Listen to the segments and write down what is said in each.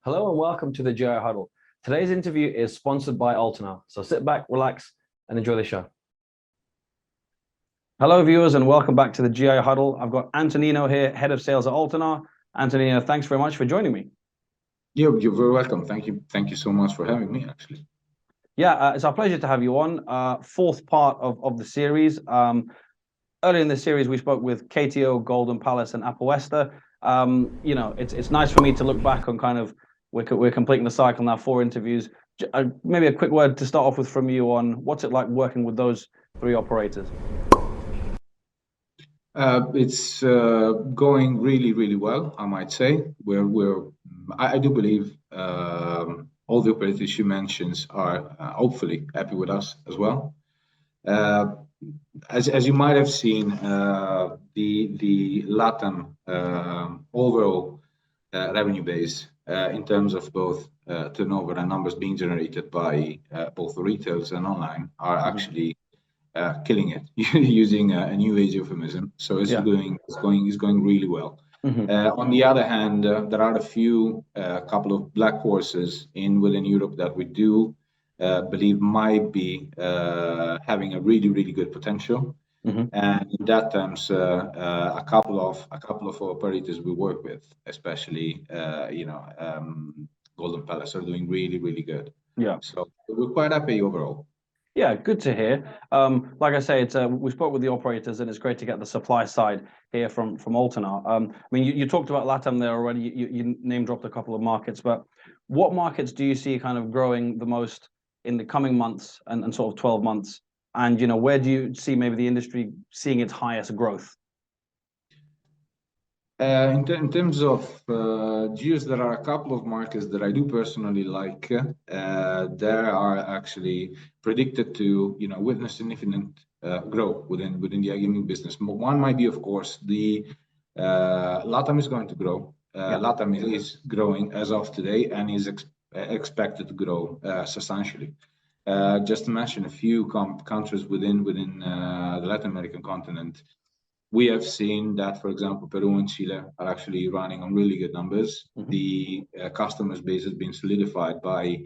Hello and welcome to the GI Huddle. Today's interview is sponsored by Altenar, so sit back, relax, and enjoy the show. Hello, viewers, and welcome back to the GI Huddle. I've got Antonino here, head of sales at Altenar. Antonino, thanks very much for joining me. You're very welcome. Thank you so much for having me, actually. Yeah, it's our pleasure to have you on. Fourth part of the series. Earlier in the series, we spoke with KTO, Golden Palace, and Apoesta. It's nice for me to look back on kind of we're completing the cycle now, 4 interviews. Maybe a quick word to start off with from you on what's it like working with those 3 operators. It's going really well, I might say. I do believe all the operators you mentioned are hopefully happy with us as well. As you might have seen, the LATAM overall revenue base in terms of both turnover and numbers being generated by both retails and online are actually killing it using a new age euphemism. So it's going really well. On the other hand, there are a few couple of black horses within Europe that we do believe might be having a really good potential. And in that terms, a couple of operators we work with, especially Golden Palace, are doing really good. Yeah. So we're quite happy overall. Yeah, good to hear. Like I say, we spoke with the operators, and it's great to get the supply side here from Altenar. I mean, you talked about LATAM there already. You name dropped a couple of markets, but what markets do you see kind of growing the most in the coming months and sort of 12 months? And where do you see maybe the industry seeing its highest growth? In terms of geos, there are a couple of markets that I do personally like. There are actually predicted to witness significant growth within the iGaming business. One might be, of course, the LATAM is going to grow. LATAM is growing as of today and is expected to grow substantially. Just to mention a few countries within the Latin American continent, we have seen that, for example, Peru and Chile are actually running on really good numbers. The customers base has been solidified by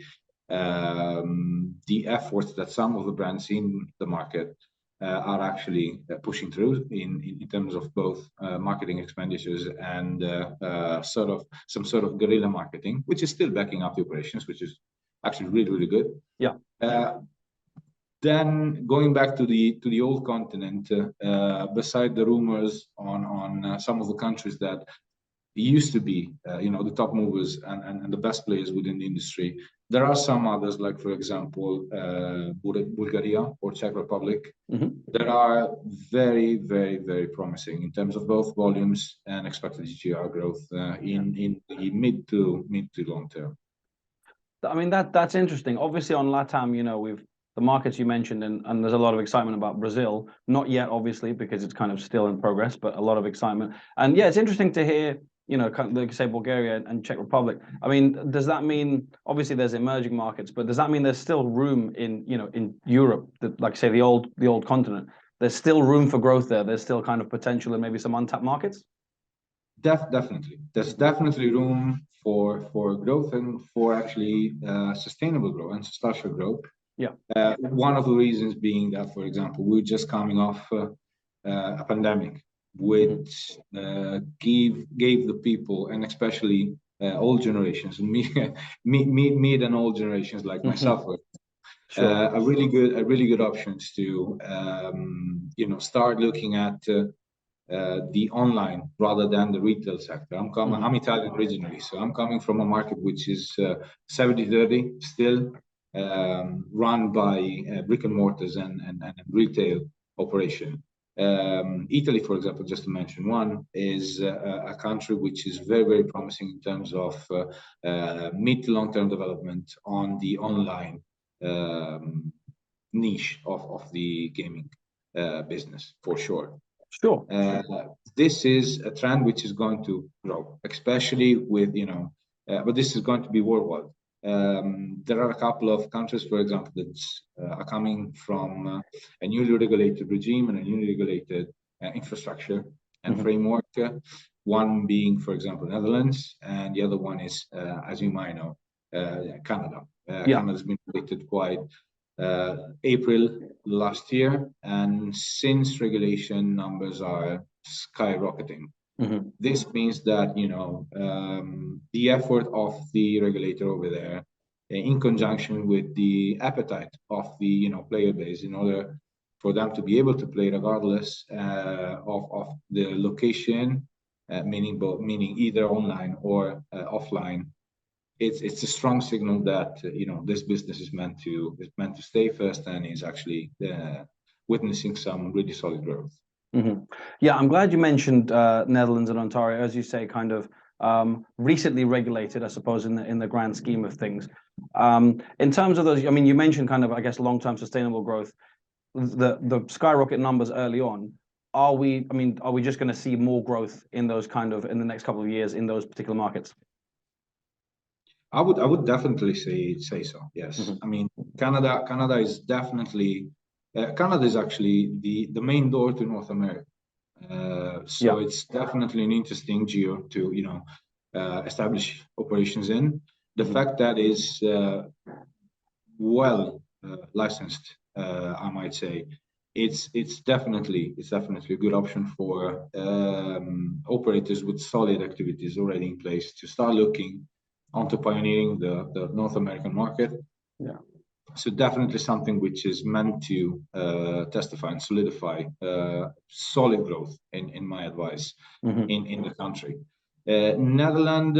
the efforts that some of the brands in the market are actually pushing through in terms of both marketing expenditures and some sort of guerrilla marketing, which is still backing up the operations, which is actually really good. Yeah. Then going back to the old continent, beside the rumors on some of the countries that used to be the top movers and the best players within the industry, there are some others, like for example Bulgaria or Czech Republic, that are very promising in terms of both volumes and expected GGR growth in the mid to long term. I mean, that's interesting. Obviously on LATAM, we've the markets you mentioned, and there's a lot of excitement about Brazil. Not yet, obviously, because it's kind of still in progress, but a lot of excitement. And yeah, it's interesting to hear, like you say, Bulgaria and Czech Republic. I mean, does that mean, obviously there's emerging markets, but does that mean there's still room in Europe, like say the old continent, there's still room for growth there? There's still kind of potential in maybe some untapped markets? Definitely. There's definitely room for growth and for actually sustainable growth and substantial growth. Yeah. One of the reasons being that, for example, we're just coming off a pandemic, which gave the people, and especially old generations, mid and old generations like myself, sure. a really good options to start looking at the online rather than the retail sector. I'm Italian originally, so I'm coming from a market which is 70-30 still. Run by brick and mortars and retail operation. Italy, for example, just to mention one, is a country which is very promising in terms of mid to long term development on the online niche of the gaming business, for sure. Sure. This is a trend which is going to grow, especially with but this is going to be worldwide. There are a couple of countries, for example, that are coming from a newly regulated regime and a newly regulated infrastructure and framework. one being, for example, Netherlands, and the other one is, as you might know, Canada. Canada's been regulated quite April last year, and since regulation numbers are skyrocketing. This means that the effort of the regulator over there, in conjunction with the appetite of the player base, in order for them to be able to play regardless of the location, meaning either online or offline, it's a strong signal that this business is meant to stay first and is actually witnessing some really solid growth. Yeah, I'm glad you mentioned Netherlands and Ontario, as you say, kind of recently regulated, I suppose, in the grand scheme of things. In terms of those, I mean, you mentioned kind of, I guess, long-term sustainable growth, the skyrocket numbers early on. Are we just going to see more growth in those in the next couple of years in those particular markets? I would definitely say so. Yes. I mean, Canada is definitely Canada is actually the main door to North America. So it's definitely an interesting geo to establish operations in. The fact that is well licensed, I might say, it's definitely a good option for operators with solid activities already in place to start looking onto pioneering the North American market. Yeah. So definitely something which is meant to testify and solidify solid growth, in my advice, in the country. Netherlands,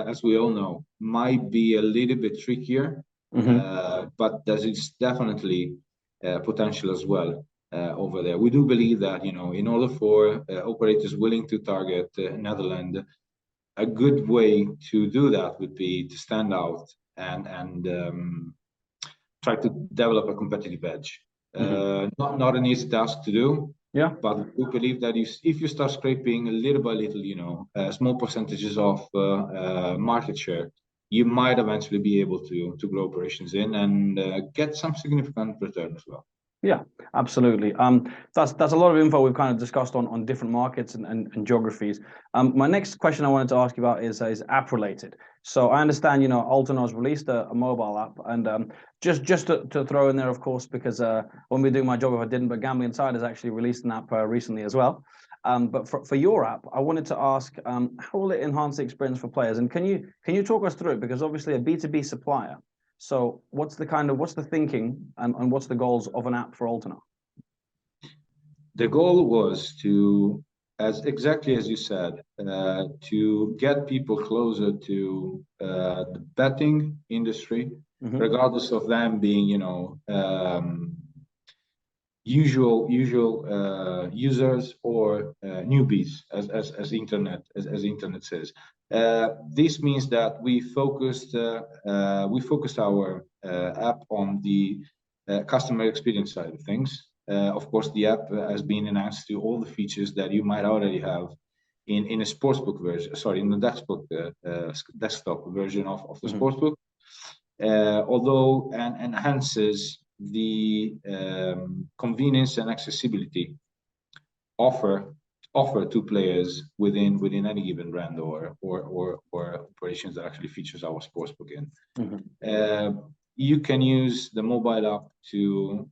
as we all know, might be a little bit trickier, but there is definitely potential as well over there. We do believe that in order for operators willing to target Netherlands, a good way to do that would be to stand out and try to develop a competitive edge. Not an easy task to do. Yeah. But we believe that if you start scraping little by little, small percentages of market share, you might eventually be able to grow operations in and get some significant return as well. Yeah, absolutely. That's a lot of info we've kind of discussed on different markets and geographies. My next question I wanted to ask you about is app related. So I understand Altenar's released a mobile app, and just to throw in there, of course, because when we're doing my job, if I didn't, but Gambling Insider has actually released an app recently as well. But for your app, I wanted to ask, how will it enhance the experience for players? And can you talk us through it? Because obviously a B2B supplier. So what's the thinking and what's the goals of an app for Altenar? The goal was to, exactly as you said, to get people closer to the betting industry, regardless of them being, usual users or newbies, as internet says. This means that we focused our app on the customer experience side of things. Of course, the app has been enhanced to all the features that you might already have in a sportsbook version. Sorry, in the desktop version of the sportsbook. Although enhances the convenience and accessibility offer to players within any given brand or operations that actually features our sportsbook in. You can use the mobile app to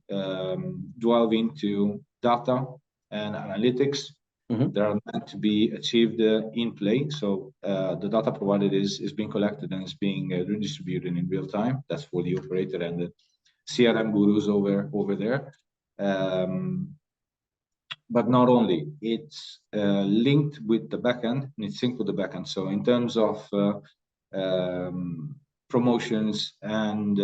delve into data and analytics that are meant to be achieved in play. So the data provided is being collected and is being redistributed in real time. That's for the operator and the CRM gurus over there. But not only, it's linked with the backend, and it's synced with the backend. So in terms of promotions and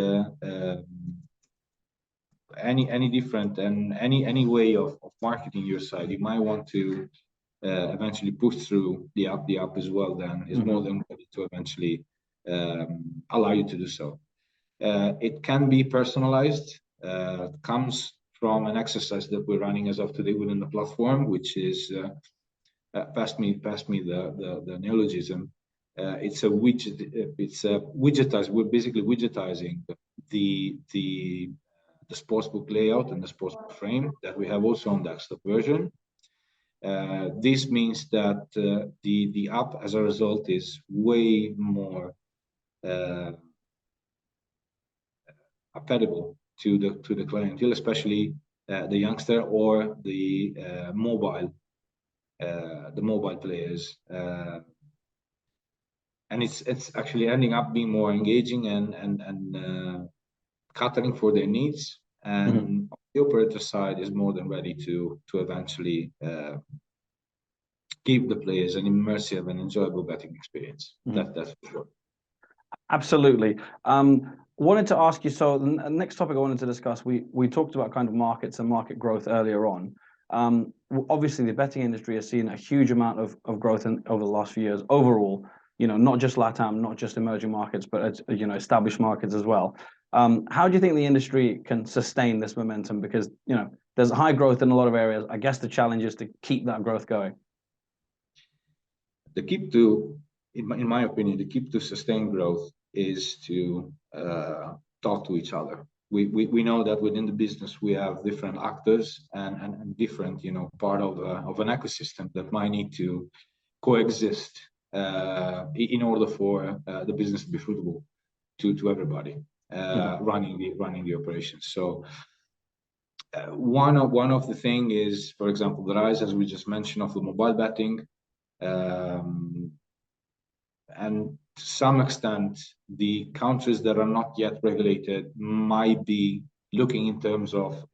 any different and any way of marketing your site, you might want to eventually push through the app as well. Then is more than ready to eventually allow you to do so. It can be personalized. Comes from an exercise that we're running as of today within the platform, which is pass me the neologism. It's a widget. It's a widgetize. We're basically widgetizing the sportsbook layout and the sportsbook frame that we have also on desktop version. This means that the app, as a result, is way more applicable to the clientele, especially the youngster or the mobile players, and it's actually ending up being more engaging and catering for their needs. And the operator side is more than ready to eventually give the players an immersive and enjoyable betting experience. That's for sure. Absolutely. Wanted to ask you, so the next topic I wanted to discuss, we talked about kind of markets and market growth earlier on. Obviously, the betting industry has seen a huge amount of growth over the last few years overall, not just LATAM, not just emerging markets, but, established markets as well. How do you think the industry can sustain this momentum? Because, there's high growth in a lot of areas. I guess the challenge is to keep that growth going. In my opinion, the key to sustain growth is to talk to each other. We know that within the business we have different actors and different, part of an ecosystem that might need to coexist in order for the business to be fruitful to everybody running the operations. So one of the thing is, for example, the rise, as we just mentioned, of the mobile betting. And to some extent, the countries that are not yet regulated might be looking in terms of,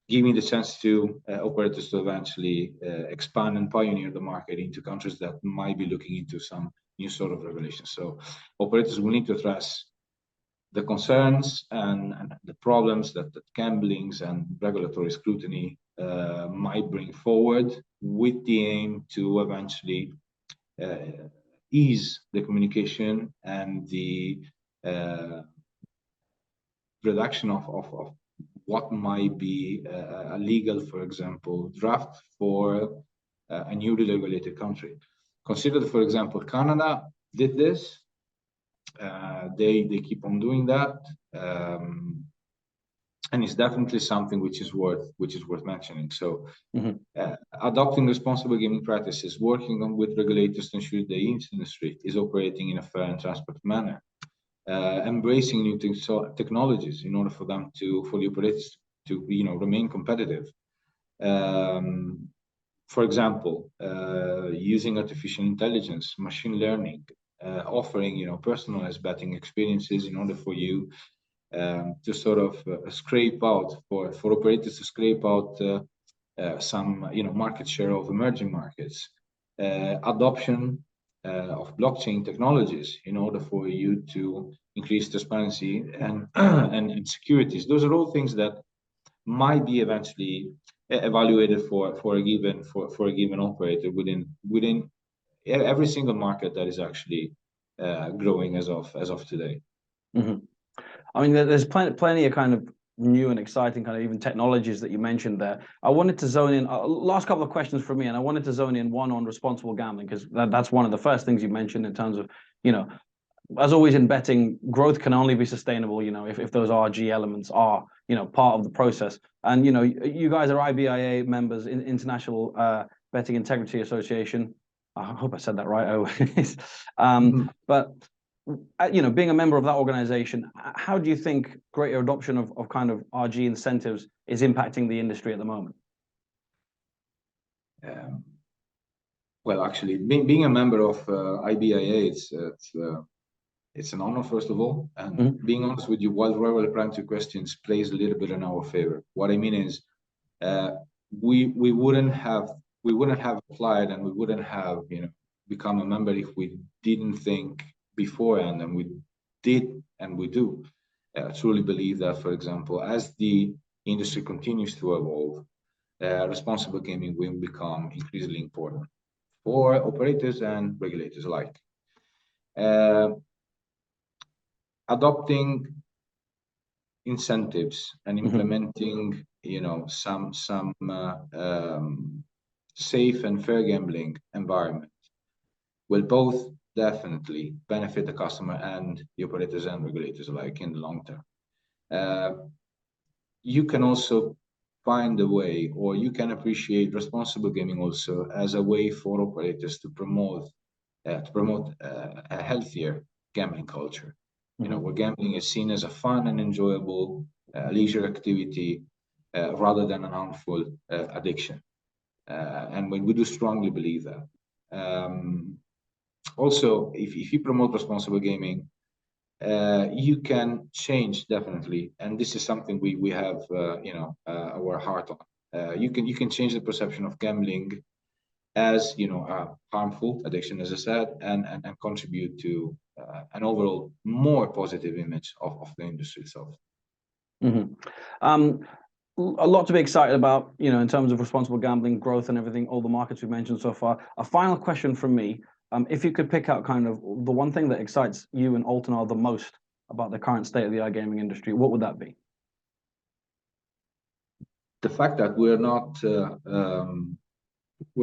giving the chance to operators to eventually expand and pioneer the market into countries that might be looking into some new sort of regulations. So operators will need to address the concerns and the problems that gamblings and regulatory scrutiny might bring forward, with the aim to eventually ease the communication and the reduction of what might be a legal, for example, draft for a newly regulated country. Consider, for example, Canada did this. They keep on doing that, and it's definitely something which is worth mentioning. So, adopting responsible gaming practices, working on with regulators to ensure the industry is operating in a fair and transparent manner, embracing new technologies in order for the operators to remain competitive. For example, using artificial intelligence, machine learning, offering personalized betting experiences in order for you to sort of scrape out for operators to scrape out some market share of emerging markets, adoption of blockchain technologies in order for you to increase transparency and securities. Those are all things that might be eventually evaluated for a given operator within every single market that is actually growing as of today. I mean, there's plenty of kind of new and exciting kind of even technologies that you mentioned there. I wanted to zone in last couple of questions from me, and I wanted to zone in one on responsible gambling, because that's one of the first things you mentioned in terms of, as always in betting, growth can only be sustainable, if those RG elements are, part of the process. And, you guys are IBIA members in International Betting Integrity Association. I hope I said that right. Always. But being a member of that organization, how do you think greater adoption of kind of RG incentives is impacting the industry at the moment? Well, actually, being a member of IBIA, it's an honor, first of all. And being honest with you, while we're replying to questions plays a little bit in our favor. What I mean is, we wouldn't have applied, and we wouldn't have become a member if we didn't think beforehand, and we did, and we do truly believe that, for example, as the industry continues to evolve, responsible gaming will become increasingly important for operators and regulators alike. Adopting incentives and implementing, some safe and fair gambling environment will both definitely benefit the customer and the operators and regulators alike in the long term. You can also find a way, or you can appreciate responsible gaming also as a way for operators to promote a healthier gambling culture. You know, where gambling is seen as a fun and enjoyable leisure activity rather than an harmful addiction. And we do strongly believe that. Also, if you promote responsible gaming, you can change definitely, and this is something we have our heart on. You can change the perception of gambling as a harmful addiction, as I said, and contribute to an overall more positive image of the industry itself. A lot to be excited about, in terms of responsible gambling, growth, and everything, all the markets we've mentioned so far. A final question from me. If you could pick out kind of the one thing that excites you and Altenar the most about the current state of the iGaming industry, what would that be? The fact that we're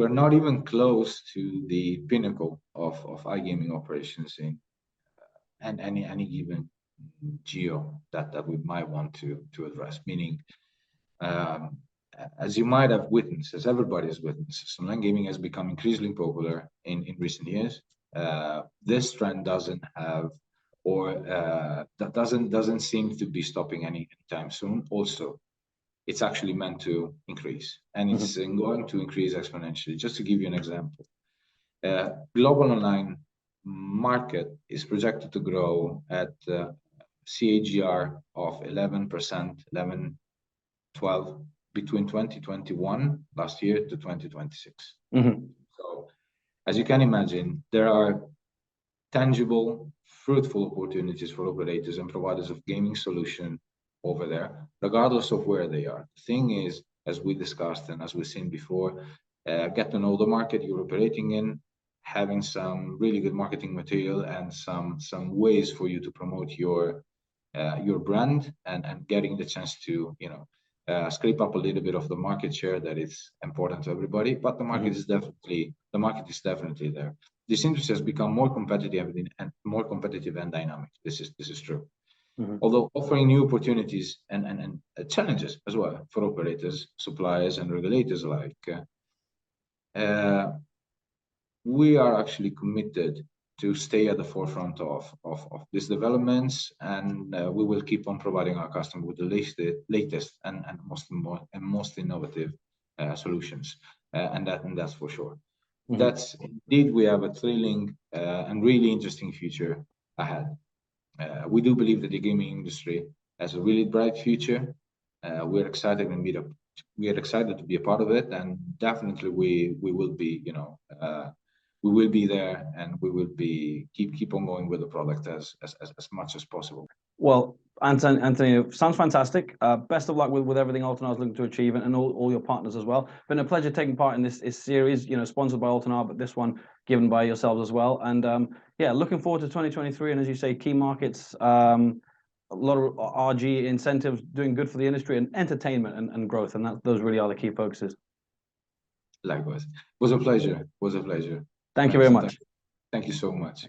not even close to the pinnacle of iGaming operations in and any given geo that we might want to address. Meaning, as you might have witnessed, as everybody has witnessed, online gaming has become increasingly popular in recent years. This trend doesn't have, or that doesn't seem to be stopping anytime soon. Also, it's actually meant to increase, and it's going to increase exponentially. Just to give you an example, global online market is projected to grow at CAGR of 11%, 12 between 2021 last year to 2026. So, as you can imagine, there are tangible, fruitful opportunities for operators and providers of gaming solution over there, regardless of where they are. The thing is, as we discussed and as we've seen before, get to know the market you're operating in, having some really good marketing material and some ways for you to promote your brand, and getting the chance to scrape up a little bit of the market share that is important to everybody. But the market is definitely there. This industry has become more competitive and dynamic. This is true. Although offering new opportunities and challenges as well for operators, suppliers, and regulators alike, we are actually committed to stay at the forefront of these developments, and we will keep on providing our customers with the latest and most innovative solutions, and that's for sure. That's indeed, we have a thrilling and really interesting future ahead. We do believe that the gaming industry has a really bright future. We're excited to be a part of it, and definitely we will be, we will be there, and we will be keep on going with the product as much as possible. Well, Antonino, sounds fantastic. Best of luck with everything Altenar is looking to achieve, and all your partners as well. Been a pleasure taking part in this series, sponsored by Altenar, but this one given by yourselves as well. And yeah, looking forward to 2023. And as you say, key markets, a lot of RG incentives, doing good for the industry, and entertainment and growth. And those really are the key focuses. Likewise. Was a pleasure. Thank you very much. Thank you so much.